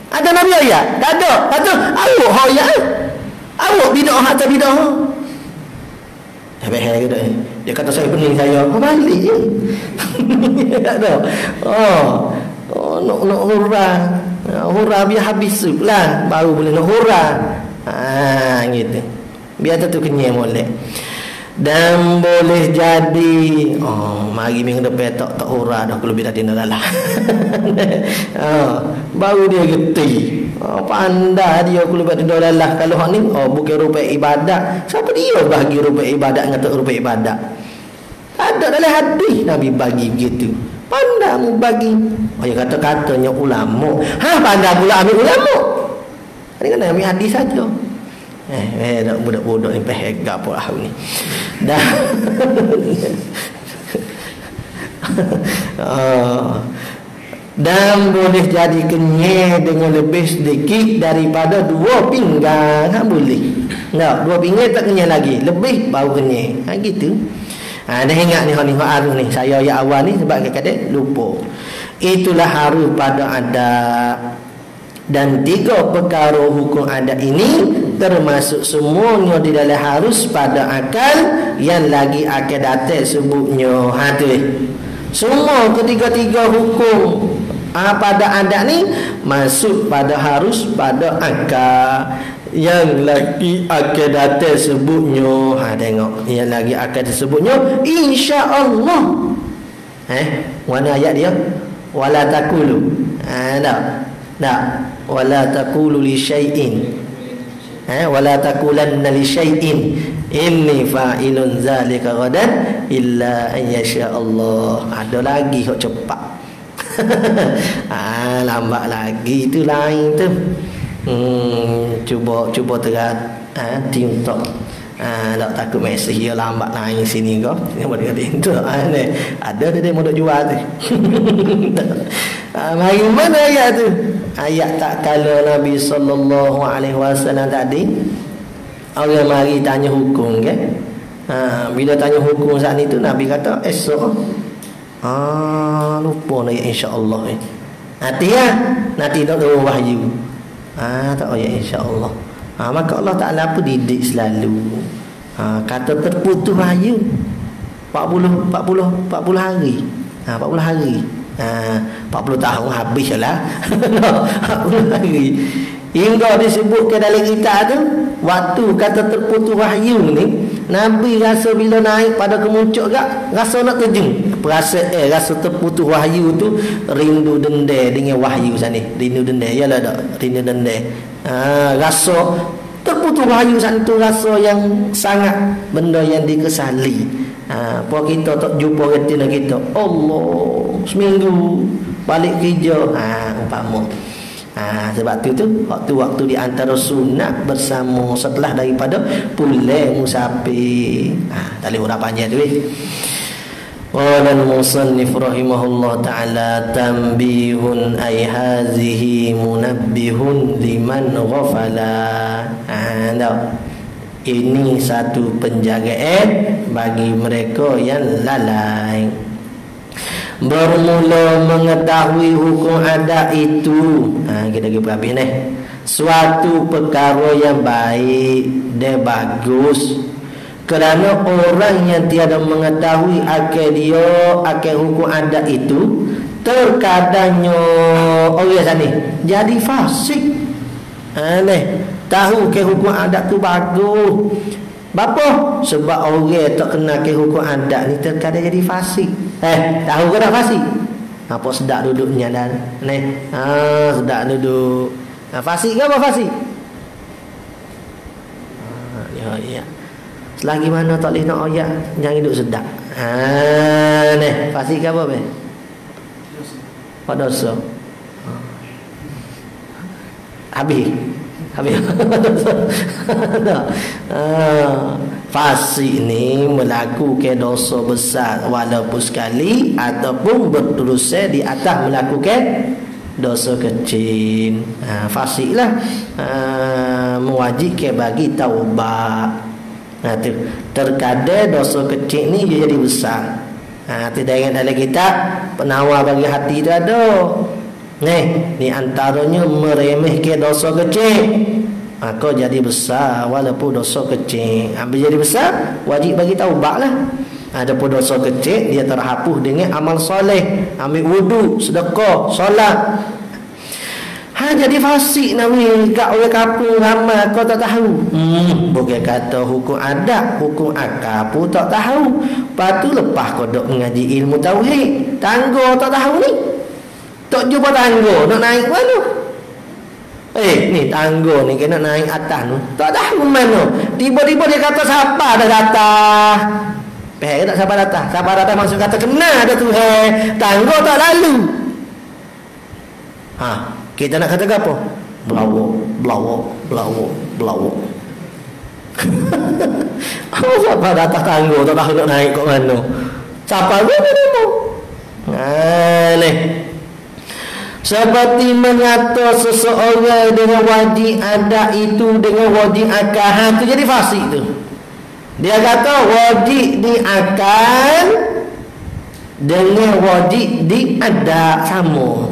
Ada Nabi ayat? Tak ada. Kata awak hoya. Awak bid'ah atau bid'ah. Dia kata saya pening saya. Balik je. Tak ada. Nak hurrah. Hurrah biar habis lah. Baru boleh nak hurrah. Gitu. Biar tu kenyang boleh. Dan boleh jadi mari minggu depan tak hurrah dah kalau bid'atin dalalah. Baru dia geti. Pandai dia kalau bid'atin dalalah. Kalau hak ni bukan rupa ibadat. Siapa dia bagi rupa ibadat dengan tak rupa ibadat? Ada dalam hadis Nabi bagi begitu. Pandai mu bagi. Dia kata-katanya ulama. Pandai pula ambil ulama. Ini kan ambil hadis saja. Nak budak-budak ni pehegak apa lah ni. Dah. Dan boleh jadi kenyai dengan lebih sedikit daripada 2 pinggan. Boleh. Tak, 2 pinggan tak kenyai lagi, lebih baru kenyai. Gitu. Dah ingat ni hak haru ni. Saya ayat awal ni sebab kadang-kadang lupa. Itulah haru pada adat. Dan 3 perkara hukum adat ini termasuk semuanya di dalam harus pada akal yang lagi akan datang sebutnya. Tu. Semua ketiga-tiga hukum pada adat ni masuk pada harus pada akal yang lagi akan datang sebutnya. Tengok yang lagi akan disebutnya insya-Allah. Mana ayat dia? Wala taqulu. Tak. Wala taqulu li syai'in. Wala taqulanna li syai'in inni fa'ilun zalika ghadan illa an yasha Allah. Ada lagi hok cepat. Lambat lagi tu lain tu. Cuba terat TikTok. Tak takut mesej dia lambat lain sini kau. Ni boleh kata itu. Ada dia mau jual tu. Mari mana ayat tu? Ayat tak kala Nabi sallallahu alaihi wasallam tadi. Orang mari tanya hukum kan? Bila tanya hukum saat itu Nabi kata esok. Lupa nak insya-Allah. Nanti nanti tak turun wahyu. Tak ayat insya-Allah. Maka Allah Ta'ala pun didik selalu. Kata terputus wahyu 40 hari. 40 hari. 40 tahun habis lah. 40 hari. Hingga disebutkan dalam kitab tu, waktu kata terputus wahyu ni, Nabi rasa bila naik pada kemuncak gak, rasa nak terjun. Perasaan rasa terputus wahyu tu rindu dendam dengan wahyu sana. Rindu dendam, yalah tak? Rindu dendam. Rasa terputus wahyu sana tu rasa yang sangat benda yang dikesali. Puan kita tak jumpa retina kita. Allah, seminggu balik kerja. Umpama. Sebab tu waktu-waktu di antara sunat bersama setelah daripada pulang musafir. Tak boleh urap panjang tu. Qala al-musannif rahimahullah ta'ala tanbihun ay hazihi munabbihun liman ghafala. Ini satu penjagaan bagi mereka yang lalai. Bermula mengetahui hukum adat itu, kita pergi habis ni, suatu perkara yang baik dan bagus. Kerana orang yang tiada mengetahui akan hukum adat itu, terkadangnya orang sana jadi fasik. Tahu ke hukum adat tu bagus. Bapa? Sebab orang tak kenal ke hukum adat ni terkadang jadi fasik. Tahu ke tak fasik? Apa sedap duduknya dan sedap duduk. Fasik ke apa fasik? Ya. Selagi mana tak boleh nak ayat, jangan hidup sedap. Fasik ke apa be? Dosa. Habis. Fasik ni melakukan dosa besar walaupun sekali ataupun berterusan di atas melakukan dosa kecil. Fasiklah mewajibkan bagi taubat. Terkadang dosa kecil ni dia jadi besar. Tidak ingat dalam kitab penawar bagi hati tu ada. Ni antaranya meremehkan dosa kecil, maka jadi besar walaupun dosa kecil. Bila jadi besar, wajib bagi taubat lah. Adapun dosa kecil, dia terhapus dengan amal soleh, ambil wudu, sedekah, solat. Jadi fasik Nabi kat orang kampung ramai kau tak tahu. Bukan kata hukum adat, hukum akal pun tak tahu. Lepas tu lepas kau dok mengaji ilmu tauhid, tangga tak tahu ni. Tak jumpa tangga, nak naik mana? Ni tangga ni kena naik atas tu. Tak tahu mana. Tiba-tiba dia kata siapa dah datang. Tak siapa datang. Siapa datang maksud kata kena ada tu. Tangga tak lalu. Kita nak kata apa? Belawak. Siapa datang tangga tak tahu nak naik kat mana. Siapa dia? Ni seperti mengata seseorang dengan wajib adat itu dengan wajib akal, tu jadi fasik tu. Dia kata wajib diakal dengan wajib diadat sama.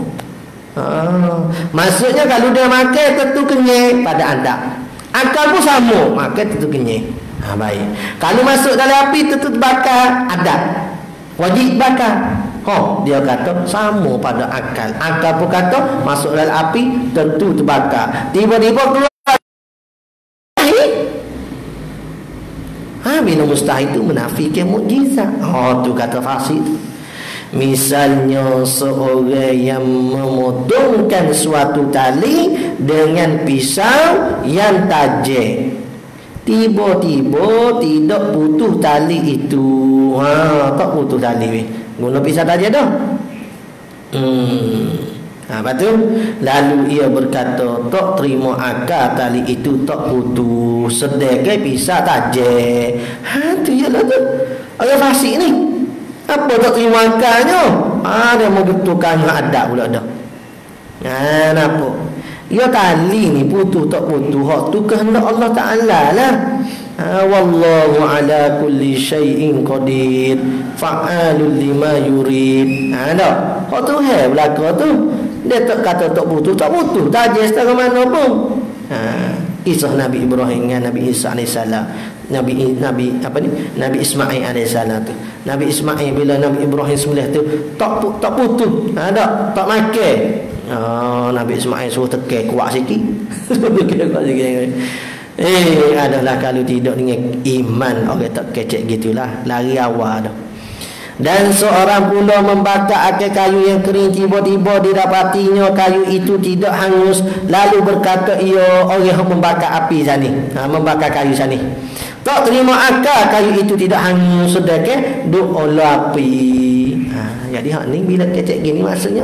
Maksudnya kalau dia makan tentu kenyang pada adat, akal pun sama, makan tentu kenyang. Baik. Kalau masuk dalam api tentu bakar adat, wajib bakar. Dia kata sama pada akal. Akal pun kata masuk dalam api tentu terbakar. Tiba-tiba keluar bila mustahil itu menafikan mukjizat. Tu kata fasik. Misalnya seorang yang memotongkan suatu tali dengan pisau yang tajam, tiba-tiba tidak putus tali itu. Tak putus tali guna pisau tajam dah. Lepas tu lalu ia berkata, tak terima akal tali itu tak putus sedangkan pisau tajam. Tu ialah tu orang fasik ni. Apa tak terima akalnya? Dia mau betulkan adat pula dah. Kenapa? Ya tali ni putus tak putus, hak tu kehendak Allah Ta'ala lah. Wallahu ala kulli syai'in qadir, fa'alul lima yurid. Dah. Hak tu belaka tu. Dia tak kata tak putus, tak je setara mana pun. Kisah Nabi Ibrahim dengan Nabi Isa AS, Nabi Ismail AS tu. Nabi Ismail bila Nabi Ibrahim sembelih tu tak putus, tak makan. Nabi Ismail suruh tekan kuat sikit. Adalah kalau tidak dengan iman orang tak kecek gitulah, lari awal dah. Dan seorang pula membakar akar kayu yang kering, tiba-tiba didapatinya kayu itu tidak hangus, lalu berkata ia orang yang membakar api sani, membakar kayu sani, tak terima akar kayu itu tidak hangus sedangkan duk olah api. Jadi hak ni bila kecek gini maksudnya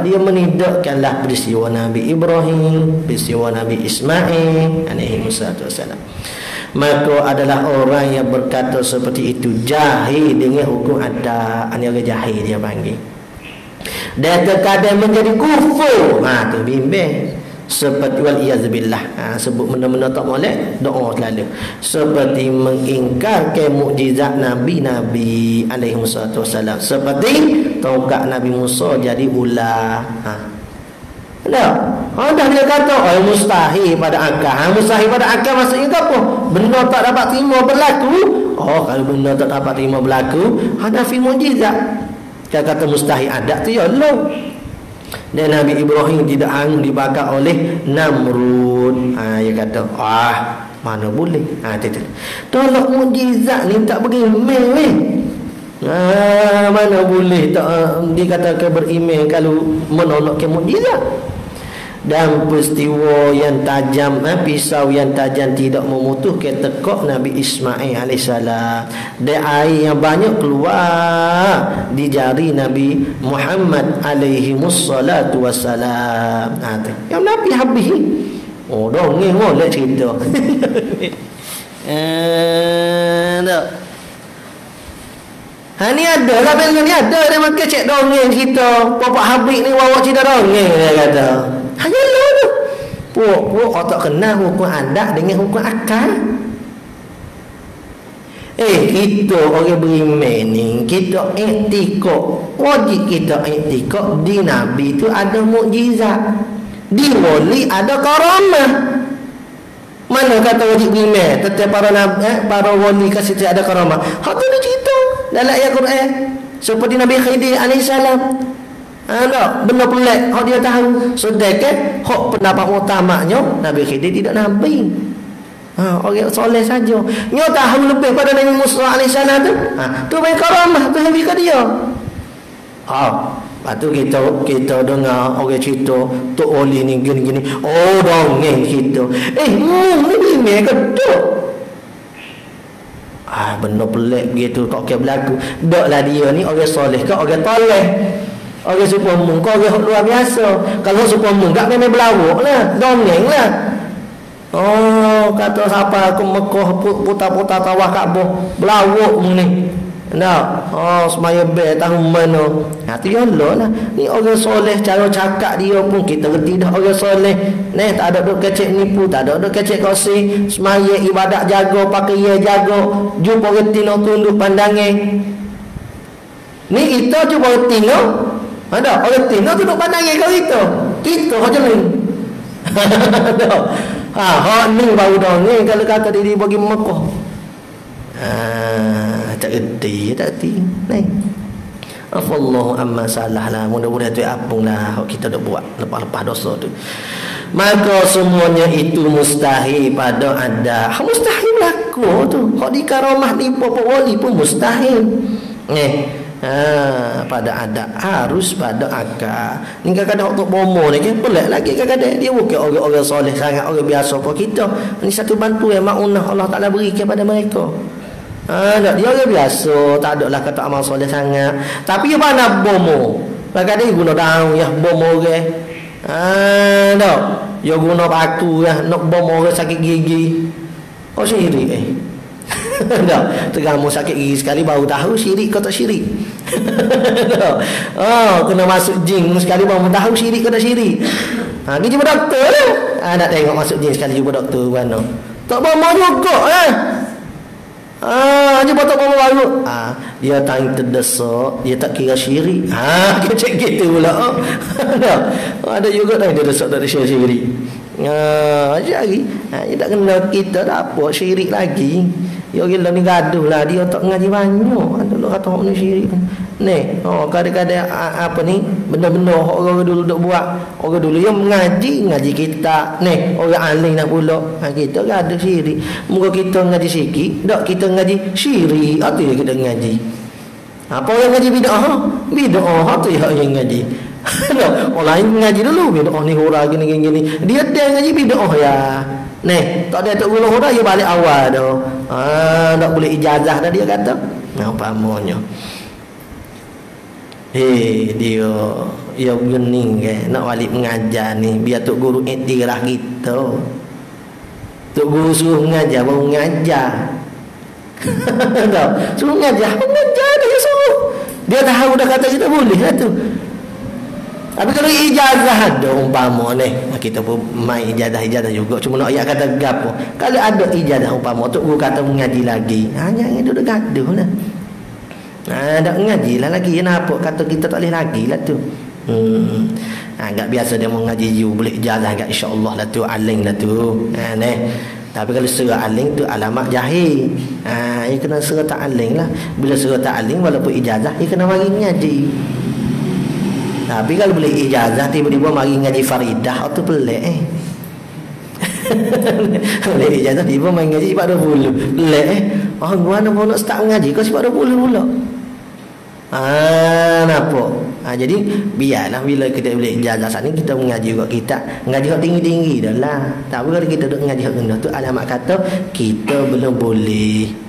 dia menidakkanlah peristiwa Nabi Ibrahim, peristiwa Nabi Ismail alaihi wassalam. Maka adalah orang yang berkata seperti itu jahil dengan hukum adat. Ini orang jahil dia panggil. Dan terkadang menjadi kufur. Tu bimbing. Seperti wal-iyazubillah. Sebut benda-benda tak boleh, doa selalu. Seperti mengingkarkan mukjizat Nabi-Nabi alaihi wassalam. Seperti tongkat Nabi Musa jadi ular. Dah dia kata mustahil pada akal. Mustahil pada akal maksudnya apa? Benda tak dapat terima berlaku. Kalau benda tak dapat terima berlaku, nafi mukjizat. Dia kata mustahil adat tu ya Allah. Dan Nabi Ibrahim tidak dibakar oleh Namrud. Dia kata mana boleh. Tolak mukjizat ni tak beriman weh. Mana boleh tak dikatakan beriman kalau menolak mukjizat. Dan peristiwa yang tajam, pisau yang tajam tidak memutuskan tekuk Nabi Ismail AS. Dan air yang banyak keluar di jari Nabi Muhammad alaihi wassalatu wassalam. Yang Nabi habis. Dongeng boleh cerita. Ni ada lah benda ni ada. Dia makan cek dongeng cerita. Bapak Habib ni bawa cerita dongeng, dia kata. Hayalah tu. Puak tak kenal hukum adat dengan hukum akal. Kita orang beriman ni, kita iktikad. Wajib kita iktikad di Nabi tu ada mukjizat. Di wali ada karamah. Mana kata wajib beriman? Tetap para wali kasih ada karamah. Hak tu dia cerita dalam ayat Quran. Seperti Nabi Khidir alaihissalam. Benda pelik hak dia tahu. Sedangkan hak pendapat utamaknya Nabi Khidir tidak nabi. Orang soleh saja. Dia tahu lebih pada Nabi Musa alaihissalam tu. Tu baik karamah tu lebih ke dia. Lepas tu kita dengar orang cerita Tok Oli ni gini-gini. Dongeng kita. Ni beriman ke tak? Benda pelik gitu tak kira berlaku. Daklah dia ni orang soleh ke orang toleh. Orang supaya mung kau orang luar biasa. Kalau supaya mung tak memang berlawak lah, dongeng lah. Kata siapa aku Mekah putar-putar tawaf Kaabah, berlawak mung ni. Nak, semaya bel tahu mana. Tu Allah lah. Ni orang soleh, cara cakap dia pun kita reti dah orang soleh. Tak ada duk kecek nipu, tak ada duk kecek kosi. Semaya ibadat jaga, pakai jaga. Jumpa reti nak tunduk pandangan. Ni kita jumpa reti nak. Ada orang reti nak tunduk pandangan kau kita. Kita aja ni. Hak ni baru dah ni kalau kata dia bagi Mekah. Tak reti. Ni. Afallahu amma salah lah. Mudah-mudahan tu apung lah kita dah buat lepas-lepas dosa tu. Maka semuanya itu mustahil pada ada. Mustahil berlaku tu. Hak di karamah di Papa Wali pun mustahil. Pada ada harus pada akal. Ni kadang-kadang untuk bomo ni kan pelik lagi kadang-kadang dia bukan orang-orang soleh sangat, orang biasa apa kita. Ni satu bantu yang maunah Allah Taala beri kepada mereka. Tak dia orang biasa, tak ada lah kata amal soleh sangat. Tapi dia mana bomo. Kadang-kadang dia guna daun ya bomo orang. Tak. Dia guna batu ya nak bomo orang sakit gigi. Syirik tak, tergamu sakit gigi sekali baru tahu syirik kau tak syirik. Kena masuk jin sekali baru tahu syirik kau tak syirik. Dia jumpa doktor lah. Nak tengok masuk jin sekali jumpa doktor mana. Tak bomo juga jumpa tak bomo baru. Dia tang terdesak, dia tak kira syirik. Kecek gitu pula. Ada juga dah dia desak tak ada syirik. Jadi dia tak kena kita tak apa syirik lagi. Ya gila ni gaduh lah. Dia tak ngaji banyak. Dulu kata orang ni syirik ni. Kadang-kadang apa ni benda-benda orang dulu duk buat. Orang dulu yang mengaji kita ni. Orang alim nak pula. Kita gaduh syirik. Muka kita ngaji sikit. Tak kita ngaji syirik. Itu yang kita ngaji. Apa orang ngaji bid'ah? Bid'ah tu yang ngaji. Orang lain ngaji dulu bid'ah ni hura gini-gini. Dia ngaji bid'ah ya. Tak ada tak guna hura dia balik awal dah. Tak boleh ijazah dah dia kata. Pamonya. Dia gening ke nak balik mengajar ni biar tok guru iktiraf kita. Tok guru suruh mengajar baru mengajar. Suruh mengajar dia suruh. Dia tahu dah kata kita boleh lah tu. Tapi kalau ijazah ada umpama ni, kita pun main ijazah juga. Cuma nak ayat kata gapo. Kalau ada ijazah umpama tu guru kata mengaji lagi. Jangan duduk gaduh lah. Tak mengaji lah lagi. Kenapa kata kita tak boleh lagi lah tu. Agak biasa dia mau ngaji you boleh ijazah agak insya-Allah lah tu aling lah tu. Tapi kalau surah aling tu alamat jahil. Ia kena surah tak aling lah. Bila surah tak aling walaupun ijazah ia kena mari ngaji. Tapi kalau boleh ijazah tiba-tiba mari ngaji faridah tu pelik boleh ijazah tiba mari ngaji 40 pelik gua nak nak start ngaji kau 40 pula. Nampak. Jadi biarlah bila kita boleh ijazah saat ni kita mengaji juga kita ngaji hak tinggi-tinggi dah lah. Tak apa kalau kita duk ngaji hak rendah tu alamat kata kita belum boleh.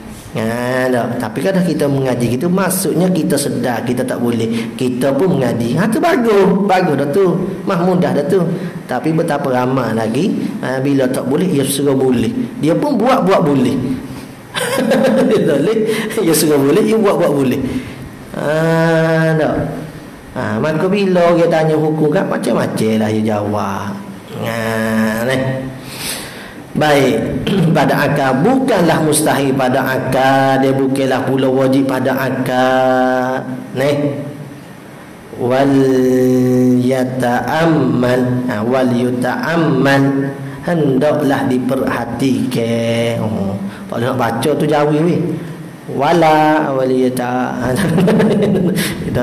Tapi kadang kita mengaji gitu maksudnya kita sedar kita tak boleh, kita pun mengaji. Tu bagus dah tu, mah mudah dah tu. Tapi betapa ramai lagi bila tak boleh dia suruh boleh, dia pun buat boleh. Dia boleh, dia suruh boleh, dia buat boleh. Maka bila dia tanya hukum kan macam-macam lah dia jawab. Baik, pada akal bukanlah mustahil pada akal, dia bukanlah pula wajib pada akal. Wal yata'amman hendaklah diperhatikan. Kalau nak baca tu jauh weh. Wala kita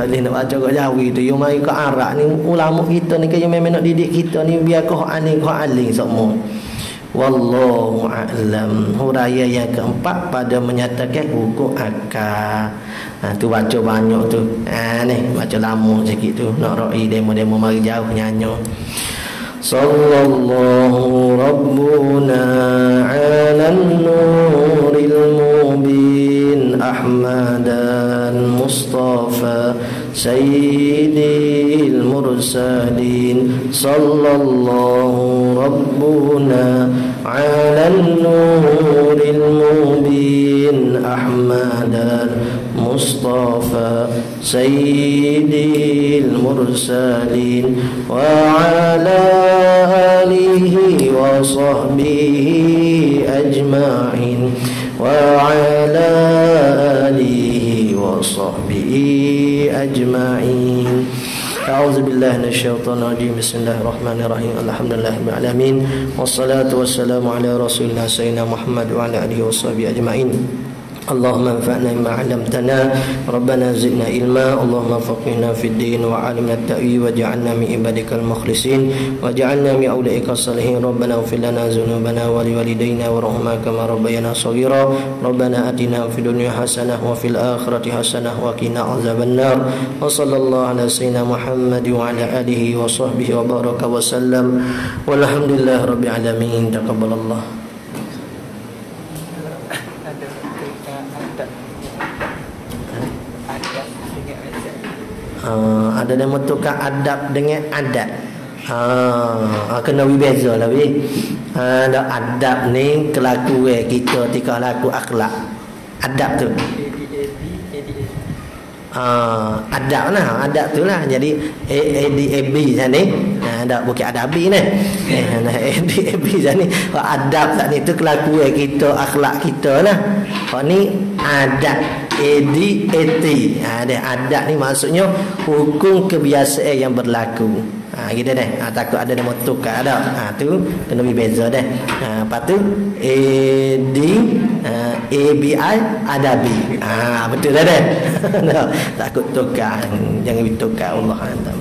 boleh nak baca kat Jawi tu yang mai ke Arab ni ulama kita ni yang memang nak didik kita ni biar kau aling semua. Wallahu a'lam. Huraian yang keempat pada menyatakan hukum akal. Tu baca banyak tu. Ni baca lama sikit tu. Nak roi demo-demo mari jauh nyanyo. Sallallahu rabbuna 'alan nuril mubin Ahmadan Mustafa Sayyidil mursalin. Sallallahu rabbuna 'alan nuril mubin Ahmadan Mustafa Sayyidil Mursalin wa ala alihi wa sahbihi ajma'in wa ala alihi wa sahbihi ajma'in. A'udzu billahi minasyaitonir rajim. Bismillahirrahmanirrahim. Alhamdulillahirabbil alamin. Wassalatu wassalamu ala rasulina sayyidina Muhammad wa ala alihi washabihi ajmain. Allahumma anfa'na bima 'allamtana, Rabbana zidna ilma, Allahumma faqihna fid din wa 'allimna at-ta'wil waj'alna min ibadikal mukhlisin waj'alna min awliya'ikas salihin. Rabbana ighfir lana dzunubana wa liwalidayna warhamna kama rabbayana shaghira. Rabbana atina fid dunya hasanah wa fil akhirati hasanah wa qina adzabannar. Wa sallallahu ala sayyidina Muhammad wa ala alihi wa sahbihi wa baraka wa sallam. Walhamdulillahi rabbil alamin. Taqabbalallah. Ada nama tukar adab dengan adat. Kena beza lah weh. Ada adab ni kelakuan kita ketika laku akhlak. Adab tu. Adab lah, adab tu lah. Jadi ADAB sana ni. Ada bukan adabi ni. ADAB sana ni. Adab tak ni tu kelakuan kita, akhlak kita lah. Ni adab. ADAT. Ada adab ni maksudnya hukum kebiasaan yang berlaku. Gitu deh. Takut ada nama tukar ada. Tu kena beza deh. Lepas tu ABI adabi. Betul dah deh. Takut tukar. Jangan ditukar. Allah Taala.